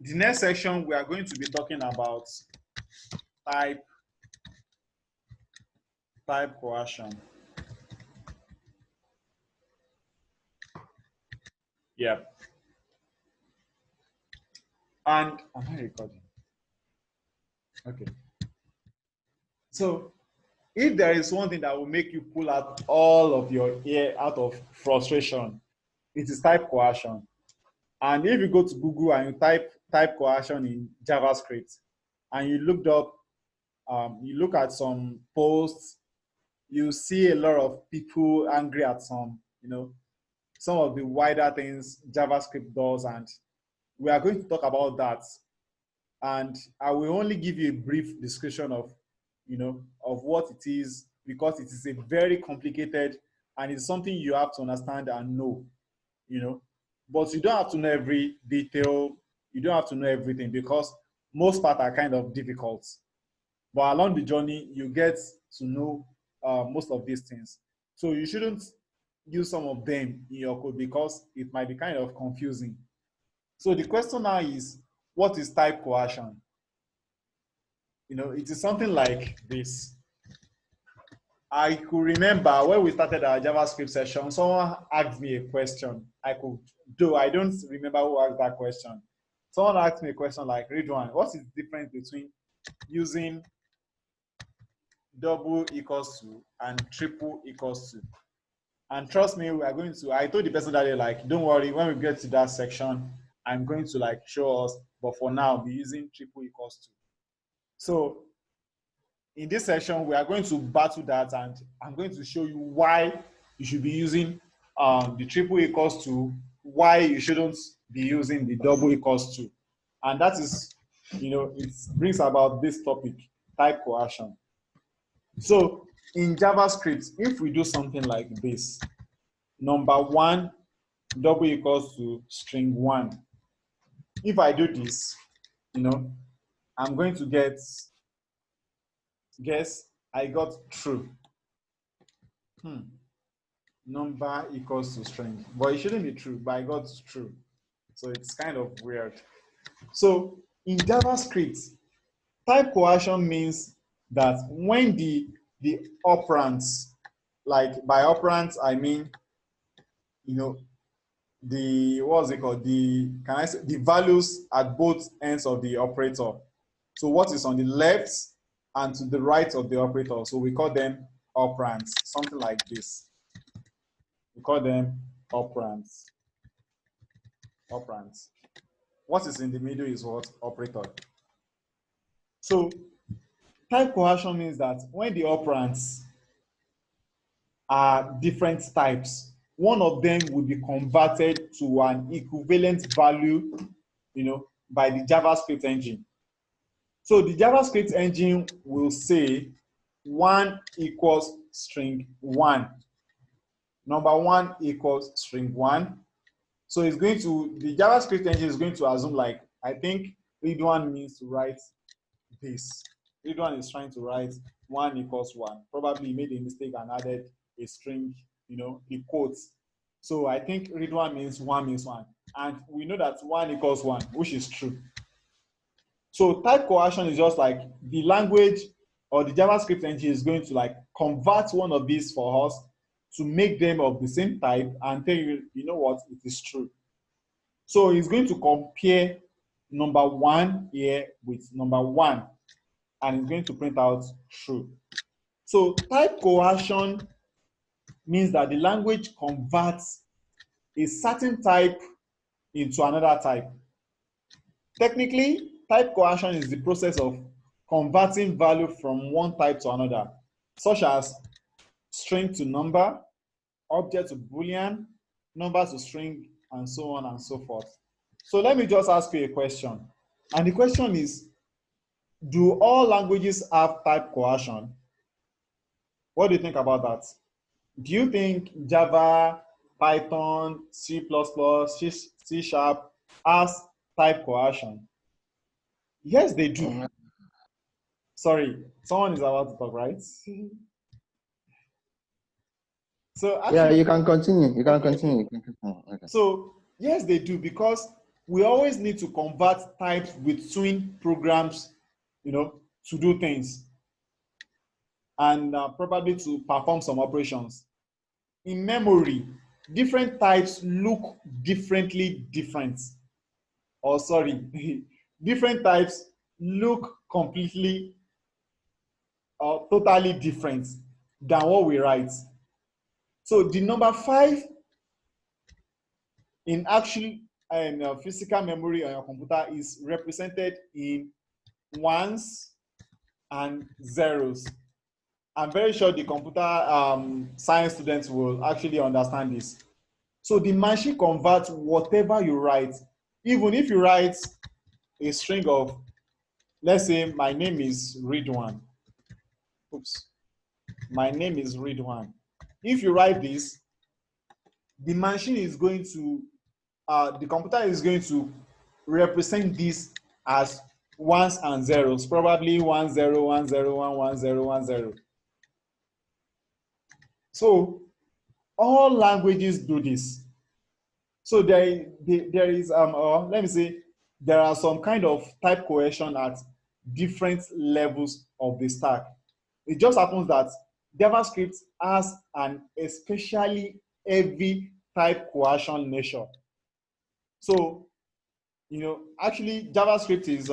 the next section, we are going to be talking about type coercion. Yeah. And am I recording? Okay. So if there is one thing that will make you pull out all of your ear out of frustration, it is type coercion. And if you go to Google and you type coercion in JavaScript, and you looked up, you look at some posts, you see a lot of people angry at some of the wider things JavaScript does, and we are going to talk about that. And I will only give you a brief description of what it is, because it is a very complicated and it's something you have to understand and know. But you don't have to know every detail. You don't have to know everything, because most parts are kind of difficult. But along the journey, you get to know most of these things. So you shouldn't use some of them in your code, because it might be kind of confusing. So the question now is, what is type coercion? It is something like this. I could remember when we started our JavaScript session, someone asked me a question. I don't remember who asked that question. Someone asked me a question like, Ridwan, what is the difference between using double equals to and triple equals to? And trust me, I told the person that day, like, don't worry, when we get to that section, I'm going to like show us, but for now, be using triple equals to. So in this section, we are going to battle that, and I'm going to show you why you should be using the triple equals to, why you shouldn't be using the double equals to. And that is, it brings about this topic, type coercion. So in JavaScript, if we do something like this, number one, double equals to string one. If I do this, I'm going to guess I got true. Number equals to string. But it shouldn't be true, but I got true. So it's kind of weird. So in JavaScript, type coercion means that when the operands, like by operands, I mean, what's it called? The values at both ends of the operator. So what is on the left and to the right of the operator. So we call them operands, something like this. We call them operands. Operands. What is in the middle is what? Operator. So type coercion means that when the operands are different types, one of them will be converted to an equivalent value, by the JavaScript engine. So the JavaScript engine will say 1 equals string 1. Number 1 equals string 1. So the JavaScript engine is going to assume, like, I think Ridwan means to write this. Ridwan is trying to write 1 equals 1. Probably he made a mistake and added a string, the quotes. So I think Ridwan means 1 means 1. And we know that 1 equals 1, which is true. So type coercion is just like the language or the JavaScript engine is going to like convert one of these for us to make them of the same type and tell you, you know what, it is true. So it's going to compare number 1 here with number 1, and it's going to print out true. So type coercion means that the language converts a certain type into another type. Technically, type coercion is the process of converting value from one type to another, such as string to number, object to Boolean, number to string, and so on and so forth. So let me just ask you a question. And the question is, do all languages have type coercion? What do you think about that? Do you think Java, Python, C++, C# has type coercion? Yes, they do. Sorry, someone is about to talk, right? So actually, yeah, you can continue. You can continue. Okay. So yes, they do, because we always need to convert types between programs, to do things and probably to perform some operations. In memory, different types look differently different. Or sorry, different types look completely or totally different than what we write. So the number 5 in actual and physical memory on your computer is represented in ones and zeros. I'm very sure the computer science students will actually understand this. So the machine converts whatever you write. Even if you write a string of, let's say, my name is Ridwan. Oops. My name is Ridwan. If you write this, the machine is going to, the computer is going to represent this as ones and zeros, probably 1 0 1 0 1 1 0 1 0. So all languages do this. So there is let me say there are some kind of type coercion at different levels of the stack. It just happens that JavaScript has an especially heavy type coercion nature. So, actually JavaScript is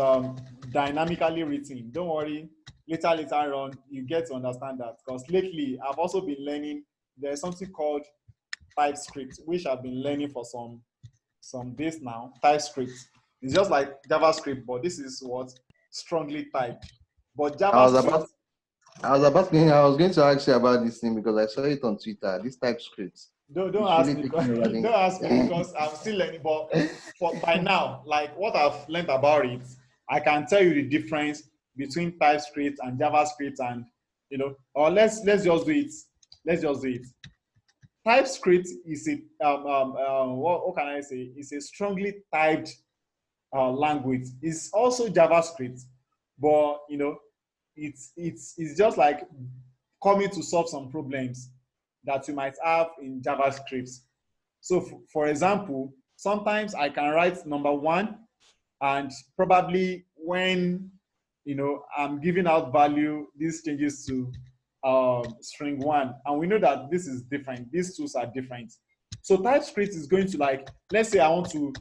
dynamically written. Don't worry, later on you get to understand that, because lately I've also been learning. There's something called TypeScript, which I've been learning for some days now. TypeScript is just like JavaScript, but this is what strongly typed. But JavaScript. I was going to ask you about this thing because I saw it on Twitter. This TypeScript. Don't ask me because don't ask me because I'm still learning. But by now, like what I've learned about it, I can tell you the difference between TypeScript and JavaScript, and or let's just do it. Let's just do it. TypeScript is a what can I say? It's a strongly typed language. It's also JavaScript, but it's just like coming to solve some problems that you might have in JavaScript. So for example, sometimes I can write number 1, and probably when I'm giving out value, this changes to string 1, and we know that this is different. These two are different. So TypeScript is going to, like, let's say I want to,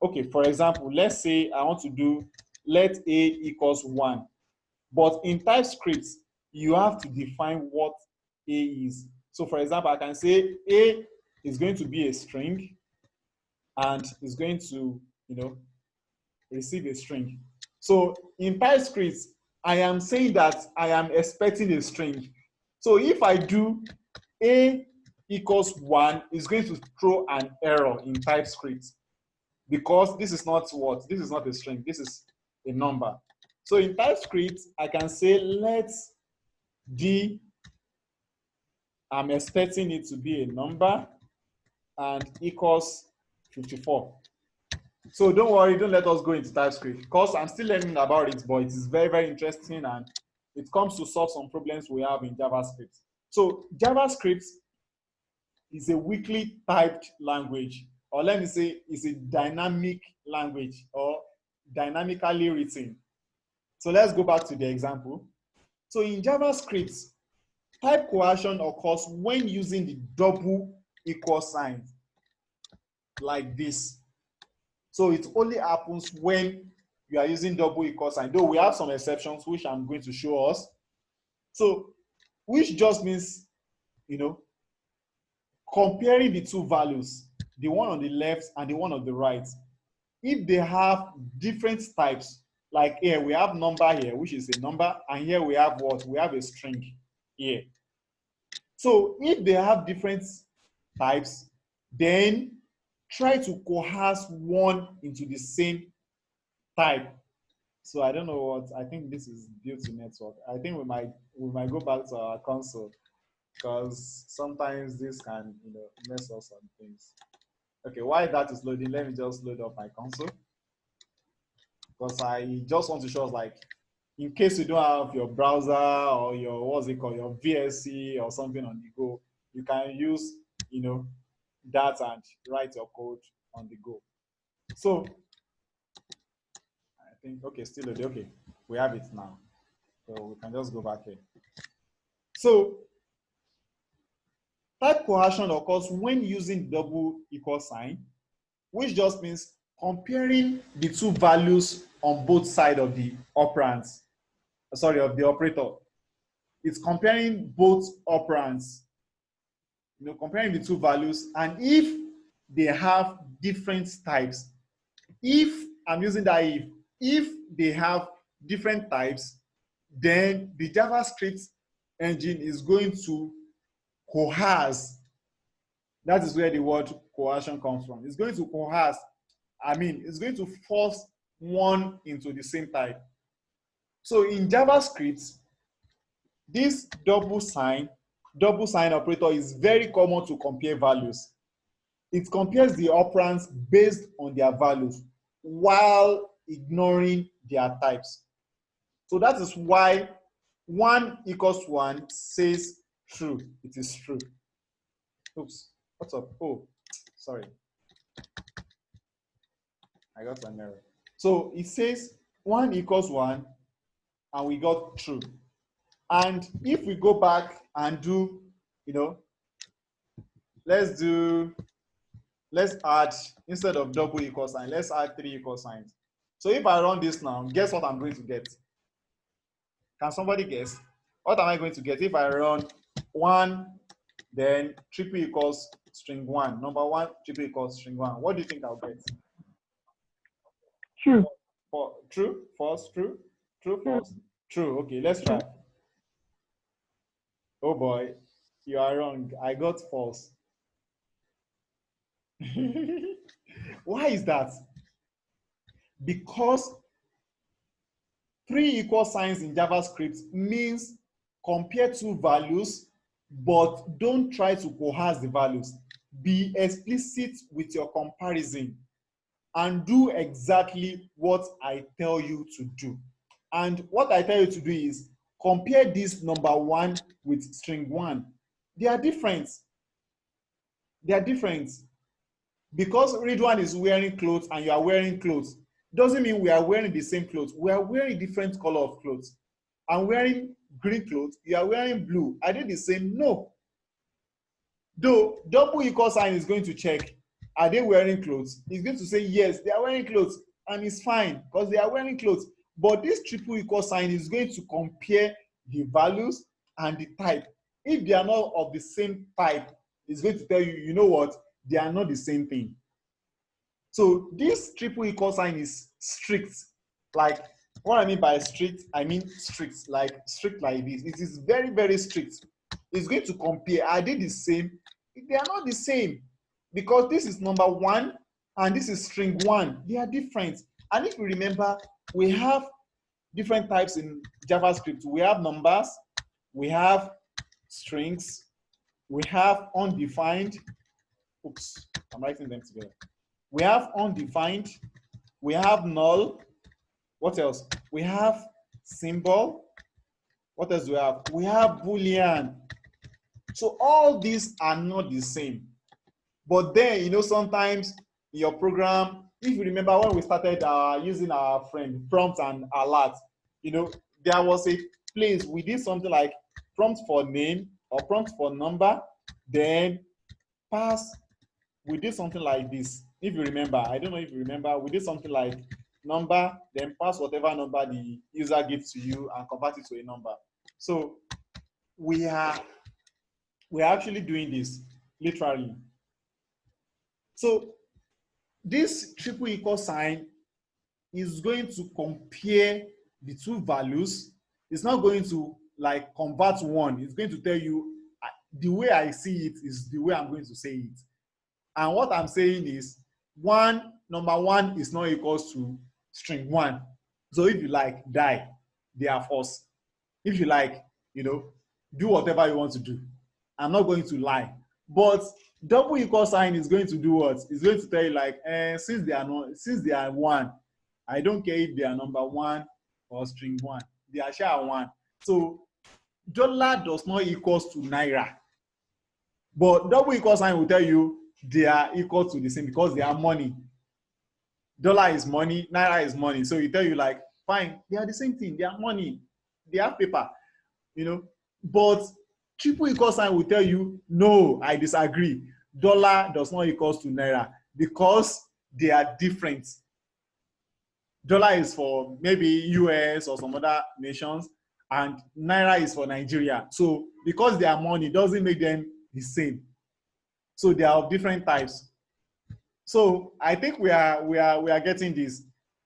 okay, for example, let's say I want to do let a equals 1, but in TypeScript you have to define what a is. So for example, I can say a is going to be a string and is going to receive a string. So in TypeScript, I am saying that I am expecting a string. So if I do a equals 1, it's going to throw an error in TypeScript, because this is not what? This is not a string. This is a number. So in TypeScript, I can say let d, I'm expecting it to be a number, and equals 54. So don't worry, don't let us go into TypeScript, because I'm still learning about it, but it is very, very interesting, and it comes to solve some problems we have in JavaScript. So JavaScript is a weakly typed language, or let me say it's a dynamic language, or dynamically written. So let's go back to the example. So in JavaScript, type coercion occurs when using the double equal sign, like this. So it only happens when you are using double equal sign, though we have some exceptions which I'm going to show us. So which just means, comparing the two values, the one on the left and the one on the right, if they have different types, like here we have number here, which is a number, and here we have what? We have a string here. So if they have different types, then try to coerce one into the same type. So I don't know what, I think this is due to network. I think we might go back to our console, because sometimes this can mess us on things. Okay, while that is loading, let me just load up my console, because I just want to show us, like, in case you don't have your browser or your, what's it called, your VSC or something on the go, you can use that and write your code on the go. So think, okay, still loading. Okay, we have it now. So we can just go back here. So type coercion occurs when using double equal sign, which just means comparing the two values on both sides of the operands, sorry, of the operator. It's comparing both operands, comparing the two values, and if they have different types, if I'm using that if they have different types, then the JavaScript engine is going to coerce. That is where the word coercion comes from. It's going to coerce. It's going to force one into the same type. So in JavaScript, this double sign operator is very common to compare values. It compares the operands based on their values while ignoring their types. So that is why 1 = 1 says true. It is true. Oops, what's up? Oh, sorry. I got an error. So it says 1 = 1 and we got true. And if we go back and do, let's add, instead of double equal sign, let's add 3 equal signs. So if I run this now, guess what I'm going to get? Can somebody guess? What am I going to get if I run 1, then triple equals string 1, number 1, triple equals string 1? What do you think I'll get? True. True, false, true, false, true. Okay, let's try. Oh boy, you are wrong. I got false. Why is that? Because 3 equal signs in JavaScript means compare two values, but don't try to coerce the values. Be explicit with your comparison and do exactly what I tell you to do. And what I tell you to do is compare this number 1 with string 1. They are different. They are different. Because Ridwan is wearing clothes and you are wearing clothes, doesn't mean we are wearing the same clothes. We are wearing different color of clothes. I'm wearing green clothes, you are wearing blue. Are they the same? No. Though double equal sign is going to check, are they wearing clothes? It's going to say yes, they are wearing clothes, and it's fine because they are wearing clothes. But this triple equal sign is going to compare the values and the type. If they are not of the same type, it's going to tell you, you know what, they are not the same thing. So this triple equal sign is strict. Like, what I mean by strict, I mean strict like this. It is very, very strict. It's going to compare, are they the same? They are not the same, because this is number 1 and this is string 1. They are different. And if you remember, we have different types in JavaScript. We have numbers, we have strings, we have undefined. Oops, I'm writing them together. We have undefined, we have null. What else? We have symbol. What else do we have? We have Boolean. So all these are not the same. But then, sometimes in your program, if you remember when we started using our friend prompt and alert, there was a place we did something like prompt for name or prompt for number, then pass. We did something like this. If you remember, I don't know if you remember, we did something like number, then pass whatever number the user gives to you and convert it to a number. So we are actually doing this literally. So this triple equal sign is going to compare the two values. It's not going to like convert one. It's going to tell you the way I see it is the way I'm going to say it. And what I'm saying is number 1 is not equals to string 1. So if you like die, they are false. If you like, do whatever you want to do. I'm not going to lie. But double equal sign is going to do what? It's going to tell you like, since they are 1, I don't care if they are number 1 or string 1. They are sure 1. So dollar does not equals to naira. But double equal sign will tell you they are equal to the same because they are money. Dollar is money, naira is money. So you tell you like, fine, they are the same thing. They are money. They have paper, you know. But triple equal sign will tell you, no, I disagree. Dollar does not equal to naira because they are different. Dollar is for maybe US or some other nations, and naira is for Nigeria. So because they are money doesn't make them the same. So they are of different types. So I think we are getting this.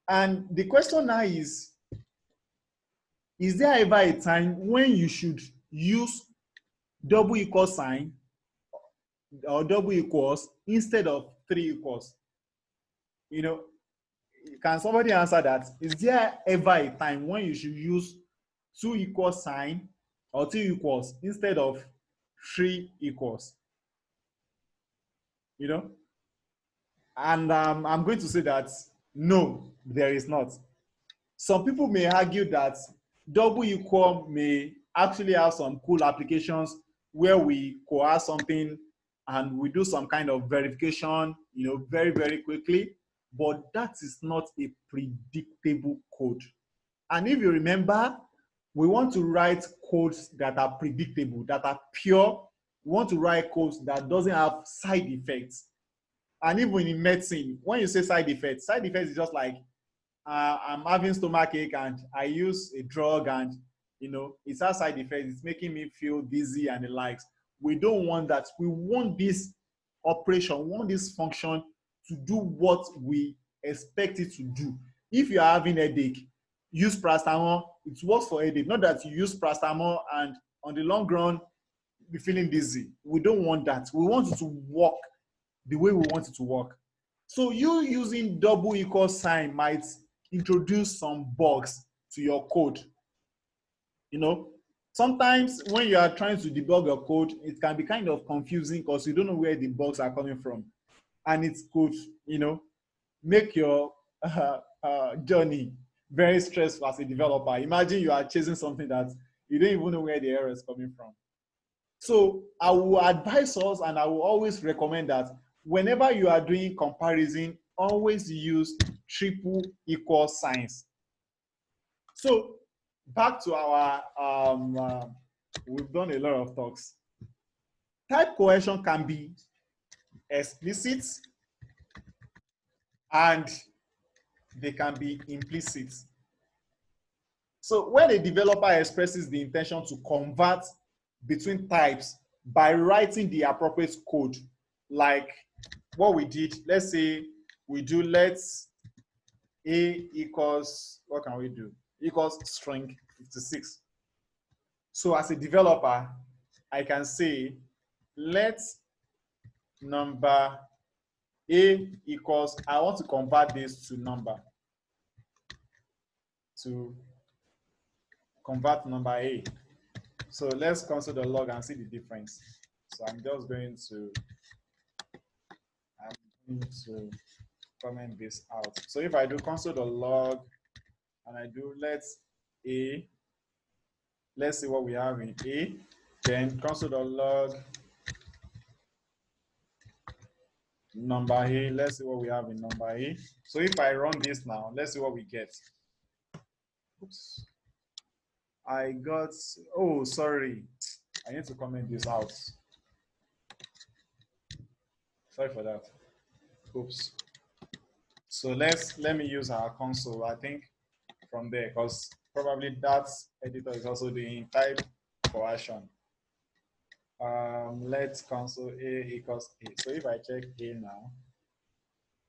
And the question now is there ever a time when you should use double equal sign or double equals instead of three equals? You know, can somebody answer that? Is there ever a time when you should use two equal sign or two equals instead of three equals? You know, and I'm going to say that no, there is not. Some people may argue that double equal may actually have some cool applications where we coerce something and we do some kind of verification, you know, very, very quickly. But that is not a predictable code. And if you remember, we want to write codes that are predictable, that are pure. We want to write codes that doesn't have side effects. And even in medicine, when you say side effects is just like, I'm having stomachache and I use a drug and, you know, it has side effects. It's making me feel dizzy and the likes. We don't want that. We want this operation, we want this function to do what we expect it to do. If you are having headache, use paracetamol. It works for headache. Not that you use paracetamol and on the long run, be feeling dizzy. We don't want that. We want it to work the way we want it to work. So you using double equal sign might introduce some bugs to your code. You know, sometimes when you are trying to debug your code, it can be kind of confusing because you don't know where the bugs are coming from. And it could, you know, make your journey very stressful as a developer. Imagine you are chasing something that you don't even know where the error is coming from. So I will advise us and I will always recommend that whenever you are doing comparison, always use triple equal signs. So back to our, we've done a lot of talks. Type coercion can be explicit and they can be implicit. So when a developer expresses the intention to convert between types by writing the appropriate code, like what we did, let's say we do let's a equals, what can we do? Equals string 56. So as a developer, I can say let number a equals, I want to convert this to number, to convert number a. So let's console the log and see the difference. So I'm just going to comment this out. So if I do console the log and I do let's a, let's see what we have in a, then console the log number a, let's see what we have in number a. So if I run this now, let's see what we get. Oops. I got, oh, sorry. I need to comment this out. Sorry for that. Oops. So let me use our console, I think, from there, because probably that editor is also doing type coercion. Let's console a equals a. So if I check a now,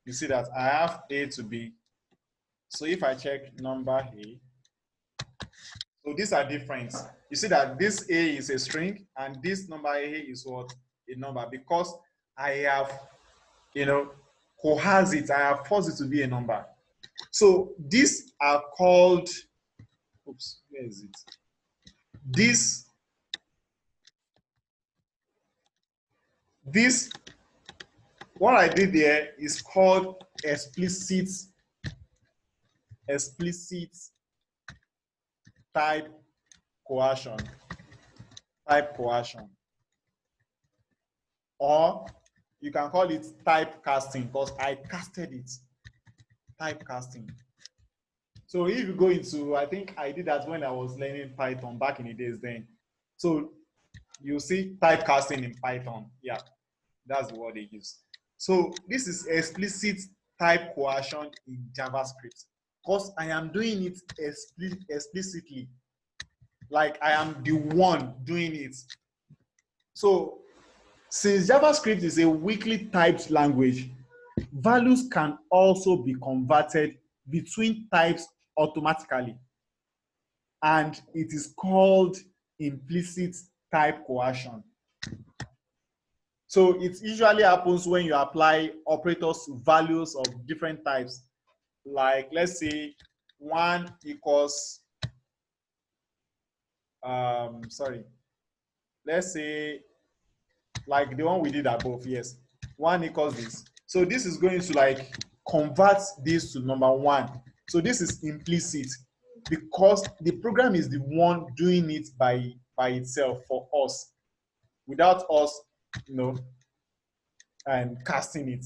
you see that I have a to b. So if I check number a, so these are different. You see that this a is a string and this number a is what? A number, because I have, you know, coerce it, I have forced it to be a number. So these are called, oops, where is it? This, what I did there is called explicit type coercion. Or you can call it type casting because I casted it. typecasting. So if you go into, I think I did that when I was learning Python back in the days then. So you see typecasting in Python. Yeah, that's the word they use. So this is explicit type coercion in JavaScript, because I am doing it explicitly. Like I am the one doing it. So since JavaScript is a weakly typed language, values can also be converted between types automatically. And it is called implicit type coercion. So it usually happens when you apply operators values of different types. Like let's say 1 equals, let's say like the one we did above, yes. 1 equals this. So this is going to like convert this to number 1. So this is implicit because the program is the one doing it by itself for us, without us, and casting it.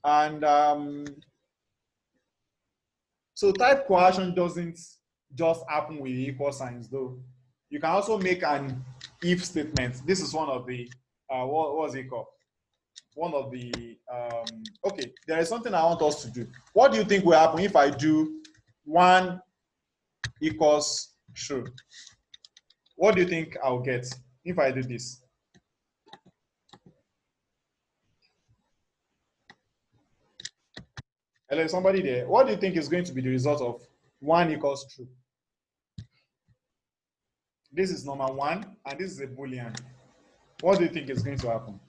And so type coercion doesn't just happen with equal signs though. You can also make an if statement. This is one of the what was it called? One of the okay, there is something I want us to do. What do you think will happen if I do 1 equals true? What do you think I'll get if I do this? Hello, somebody there. What do you think is going to be the result of 1 equals true? This is number 1, and this is a Boolean. What do you think is going to happen?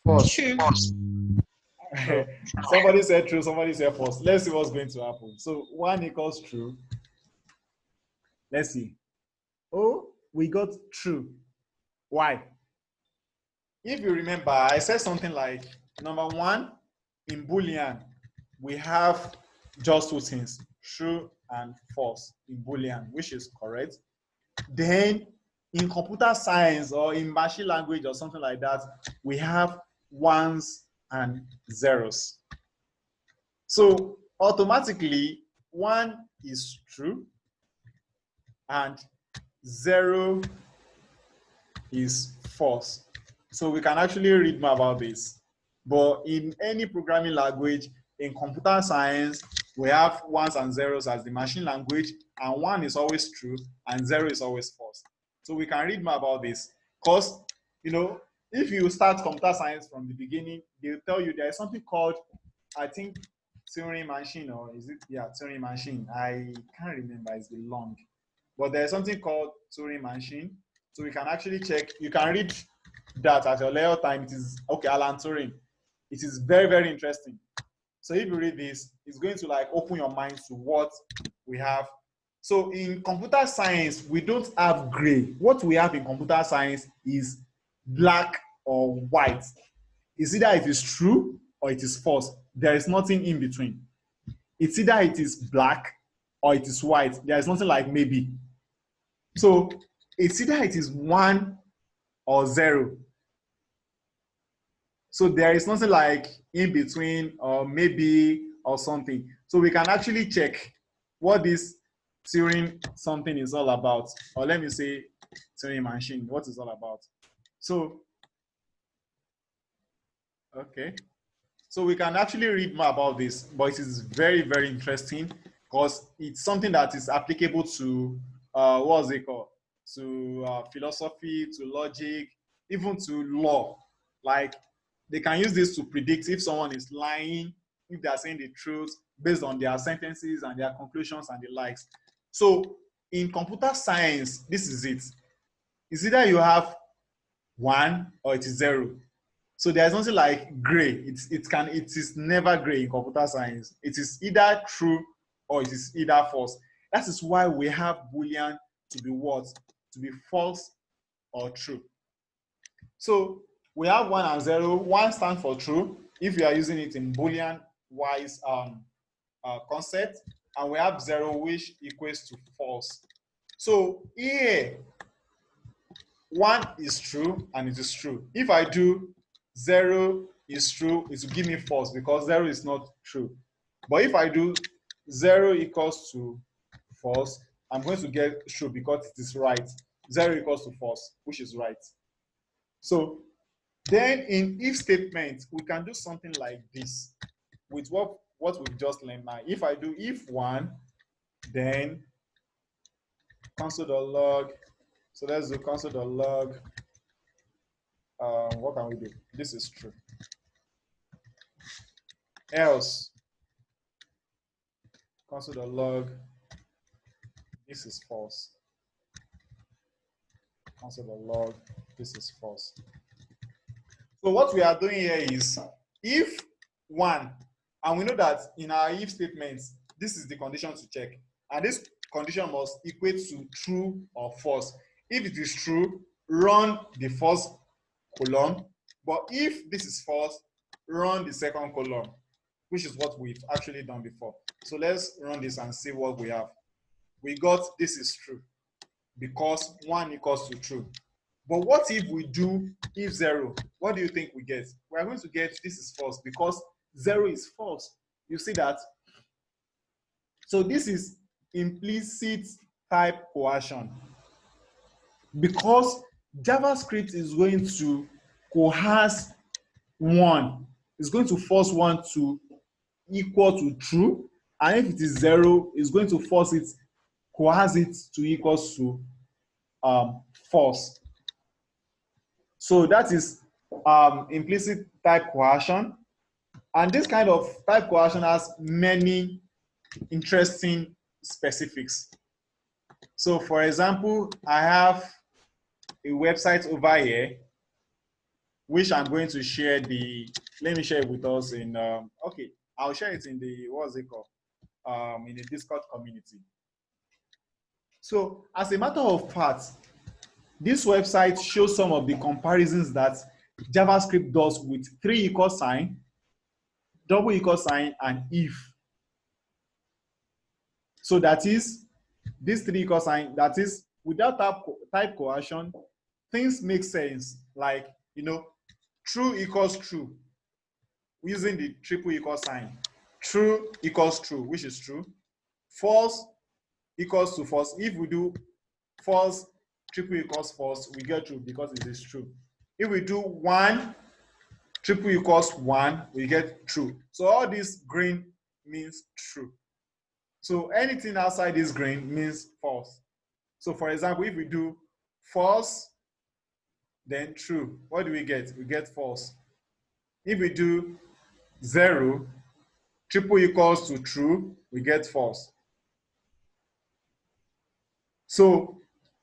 False. Somebody said true, somebody said false. Let's see what's going to happen. So 1 equals true. Let's see. Oh, we got true. Why? If you remember, I said something like, number 1, in Boolean, we have just 2 things, true and false in Boolean, which is correct. Then in computer science or in machine language or something like that, we have ones and zeros. So automatically 1 is true and 0 is false. So we can actually read more about this. But in any programming language, in computer science, we have ones and zeros as the machine language, and 1 is always true and 0 is always false. So we can read more about this. Because, if you start computer science from the beginning, they'll tell you there is something called, I think, Turing machine, or is it? Yeah, Turing machine. I can't remember, it's been long. But there's something called Turing machine. So we can actually check, you can read that at your leisure time. It is, okay, Alan Turing. It is very, very interesting. So if you read this, it's going to like open your mind to what we have. So in computer science, we don't have gray. What we have in computer science is black or white. It's either it is true or it is false. There is nothing in between. It's either it is black or it is white. There is nothing like maybe. So it's either it is 1 or 0. So there is nothing like in between or maybe or something. So we can actually check what this Turing something is all about. Or let me say Turing machine, what is all about. So, okay. So we can actually read more about this, but it is very, very interesting because it's something that is applicable to, what is it called? To philosophy, to logic, even to law. Like they can use this to predict if someone is lying, if they are saying the truth based on their sentences and their conclusions and the likes. So in computer science, this is it. It's either you have 1 or it is 0. So there's nothing like gray. It is never gray in computer science. It is either true or it is either false. That is why we have Boolean to be what? To be false or true. So we have 1 and 0. 1 stands for true if you are using it in Boolean wise concept, and we have 0 which equates to false. So here 1 is true and it is true. If I do 0 is true, it will give me false because 0 is not true. But if I do 0 equals to false, I'm going to get true because it is right. 0 equals to false, which is right. So then in if statement, we can do something like this with what we've just learned now. If I do if 1, then console.log. So let's do console.log. What can we do? This is true. Else, console.log. This is false. Console.log. This is false. So what we are doing here is if 1, and we know that in our if statements, this is the condition to check. And this condition must equate to true or false. If it is true, run the first column. But if this is false, run the second column, which is what we've actually done before. So let's run this and see what we have. We got this is true because 1 equals to true. But what if we do if 0? What do you think we get? We are going to get this is false because 0 is false. You see that? So this is implicit type coercion. Because JavaScript is going to coerce 1. It's going to force 1 to equal to true. And if it is 0, it's going to force it, coerce it to equals to false. So that is implicit type coercion. And this kind of type coercion has many interesting specifics. So for example, I have a website over here, which I'm going to share let me share it with us in, okay, I'll share it in the, what's it called? In the Discord community. So as a matter of fact, this website shows some of the comparisons that JavaScript does with 3 equal sign, double equal sign, and if. So that is, this 3 equal sign, that is, without type coercion, things make sense. Like, you know, true equals true, using the triple equal sign. True equals true, which is true. False equals to false. If we do false, triple equals false, we get true because it is true. If we do 1, triple equals 1, we get true. So all this green means true. So anything outside this green means false. So for example, if we do false, then true, what do we get? We get false. If we do 0, triple equals to true, we get false. So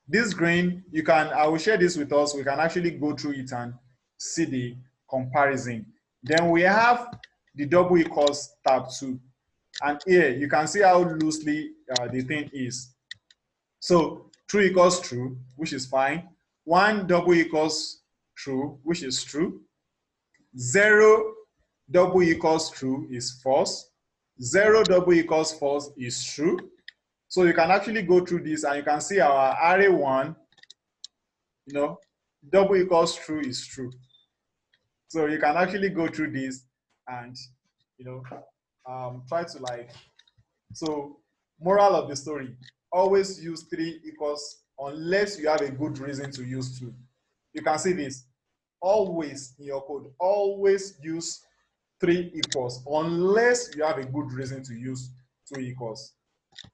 this green, I will share this with us. We can actually go through it and see the comparison. Then we have the double equals tab 2. And here you can see how loosely the thing is. So true equals true, which is fine. 1 double equals true, which is true. 0 double equals true is false. 0 double equals false is true. So you can actually go through this and you can see our array 1, you know, double equals true is true. So you can actually go through this and, you know, try to like, so moral of the story, always use 3 equals unless you have a good reason to use 2. You can see this, always in your code, always use 3 equals unless you have a good reason to use 2 equals.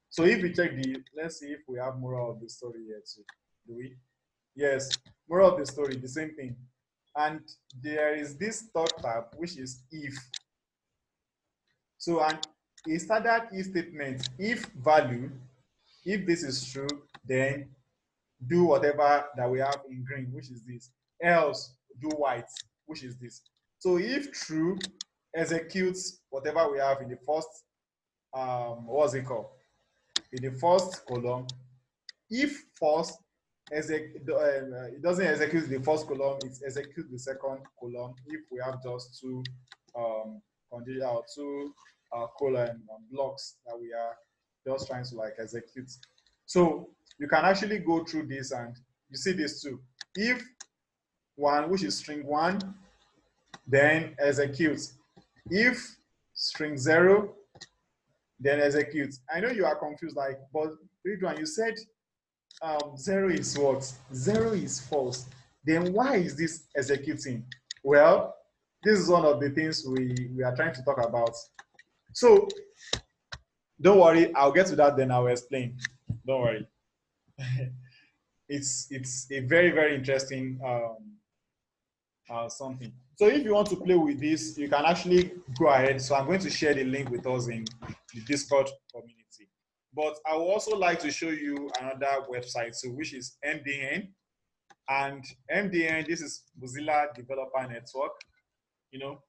So if we check let's see if we have moral of the story here too. Do we? Yes, moral of the story, the same thing. And there is this third tab, which is if. So a standard if statement, if value, if this is true, then do whatever that we have in green, which is this. Else, do white, which is this. So if true, executes whatever we have in the first, what's it called? In the first column. If false, it doesn't execute the first column, it executes the second column if we have just 2 colon blocks that we are just trying to like execute. So you can actually go through this and you see this too. If 1, which is string 1, then execute. If string 0, then execute. I know you are confused, like, but Ridwan, you said 0 is what? 0 is false. Then why is this executing? Well, this is one of the things we are trying to talk about. So don't worry, I'll get to that, then I'll explain. Don't worry. It's a very, very interesting something. So if you want to play with this, you can actually go ahead. So I'm going to share the link with us in the Discord community. But I would also like to show you another website, so which is MDN. And MDN, this is Mozilla Developer Network. You know,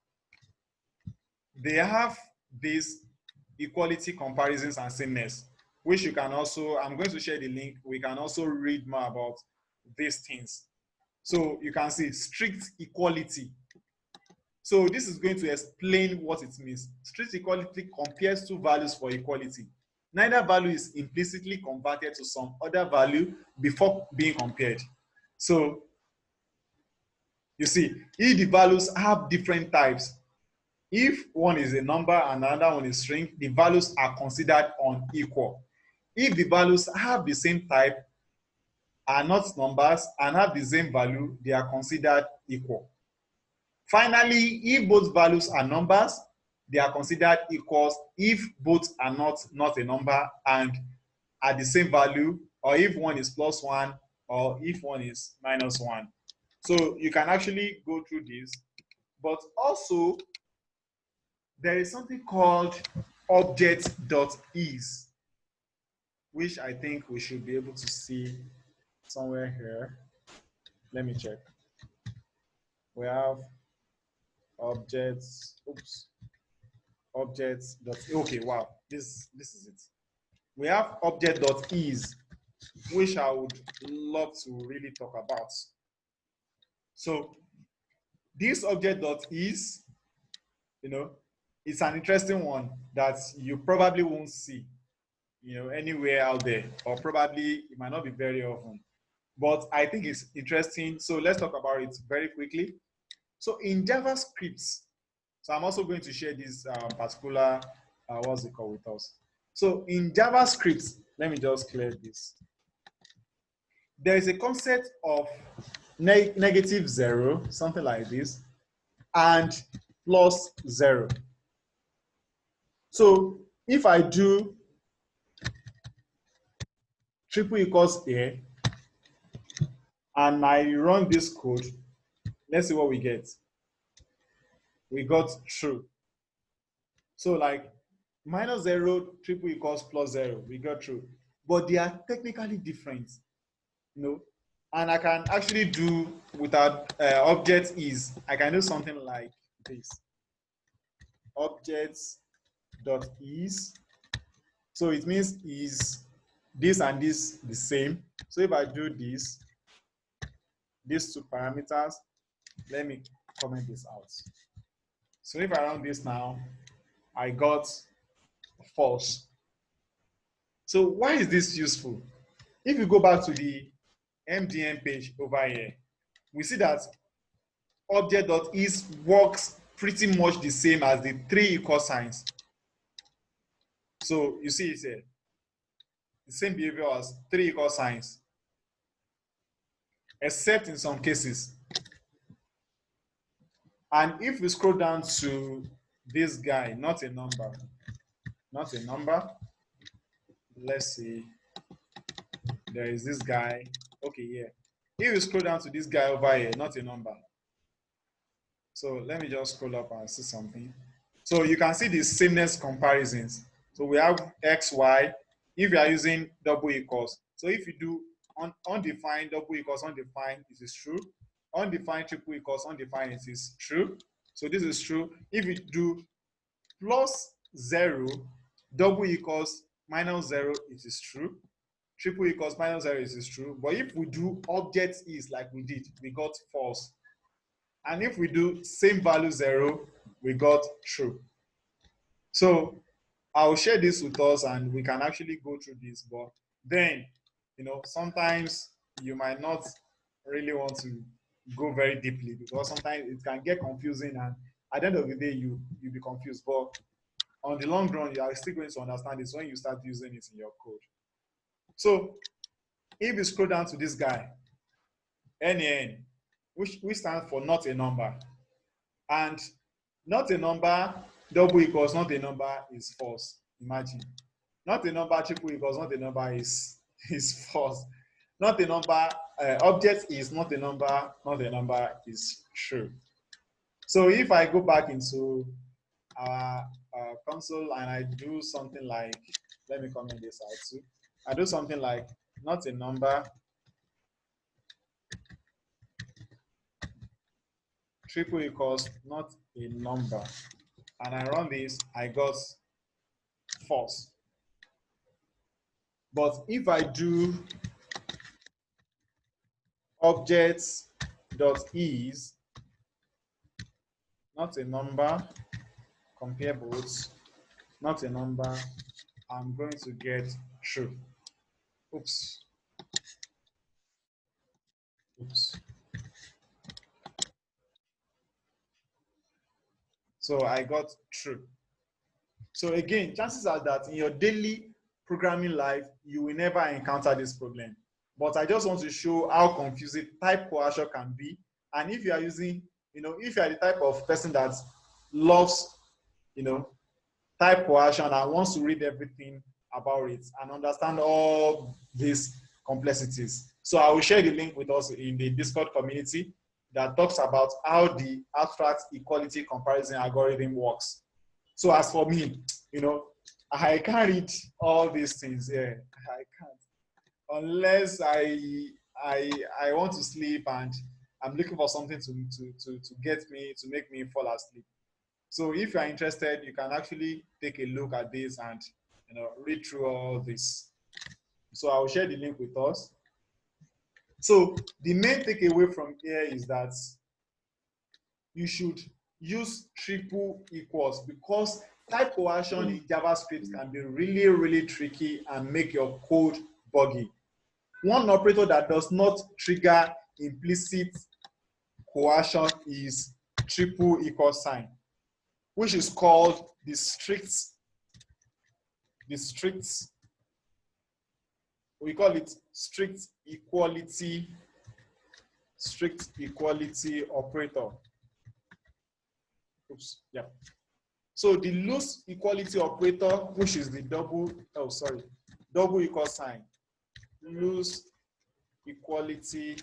they have this equality comparisons and sameness, which you can also, I'm going to share the link. We can also read more about these things. So you can see strict equality. So this is going to explain what it means. Strict equality compares two values for equality. Neither value is implicitly converted to some other value before being compared. So you see, if the values have different types, if one is a number and another one is string, the values are considered unequal. If the values have the same type, are not numbers, and have the same value, they are considered equal. Finally, if both values are numbers, they are considered equals if both are not a number and are the same value, or if one is +1 or if one is -1. So you can actually go through this. But also, there is something called object.is, which I think we should be able to see somewhere here. Let me check. We have objects, objects. Okay, wow, this is it. We have object.is, which I would love to really talk about. So this object.is, you know, it's an interesting one that you probably won't see, you know, anywhere out there, or probably it might not be very often, but I think it's interesting. So let's talk about it very quickly. So in JavaScript, so I'm also going to share this particular, what's it called, with us. So in JavaScript, let me just clear this. There is a concept of -0, something like this, and +0. So if I do triple equals here, and I run this code, let's see what we get. We got true. So like -0, triple equals +0, we got true. But they are technically different, you know. And I can actually do without object is, I can do something like this. Objects.is. So it means is this and this the same. So if I do this, these two parameters, let me comment this out. So if I run this now, I got false. So why is this useful? If you go back to the MDN page over here, we see that object.is works pretty much the same as the 3 equal signs. So you see it's here, the same behavior as 3 equal signs, except in some cases. And if we scroll down to this guy, not a number, let's see, there is this guy, okay, yeah. If we scroll down to this guy over here, not a number. So let me just scroll up and see something. So you can see the sameness comparisons. So we have X, Y. If you are using double equals, so if you do undefined double equals undefined, it is true. Undefined triple equals undefined, it is true. So this is true. If you do +0, double equals -0, it is true. Triple equals -0, it is true. But if we do object is like we did, we got false. And if we do same value 0, we got true. So I'll share this with us and we can actually go through this. But then, you know, sometimes you might not really want to go very deeply because sometimes it can get confusing, and at the end of the day, you'll be confused. But on the long run, you are still going to understand this when you start using it in your code. So if you scroll down to this guy, NaN, which stands for not a number, and not a number double equals not a number is false. Imagine. Not a number triple equals not a number is false. Not a number object is not a number is true. So if I go back into our console and I do something like, let me comment this out too. I do something like not a number triple equals not a number, and I run this, I got false. But if I do objects dot is not a number, compare both, not a number, I'm going to get true. Oops. So I got true. So again, chances are that in your daily programming life, you will never encounter this problem. But I just want to show how confusing type coercion can be. And if you are using, if you are the type of person that loves, type coercion and wants to read everything about it and understand all these complexities. So I will share the link with us in the Discord community that talks about how the abstract equality comparison algorithm works. So as for me, I can't read all these things here. I can't. Unless I want to sleep and I'm looking for something to make me fall asleep. So if you're interested, you can actually take a look at this and read through all this. So I'll share the link with us. So the main takeaway from here is that you should use triple equals because type coercion in JavaScript can be really, really tricky and make your code buggy. One operator that does not trigger implicit coercion is triple equal sign, which is called the strict, we call it strict equality operator. Oops, yeah. So the loose equality operator, which is the double equal sign, loose equality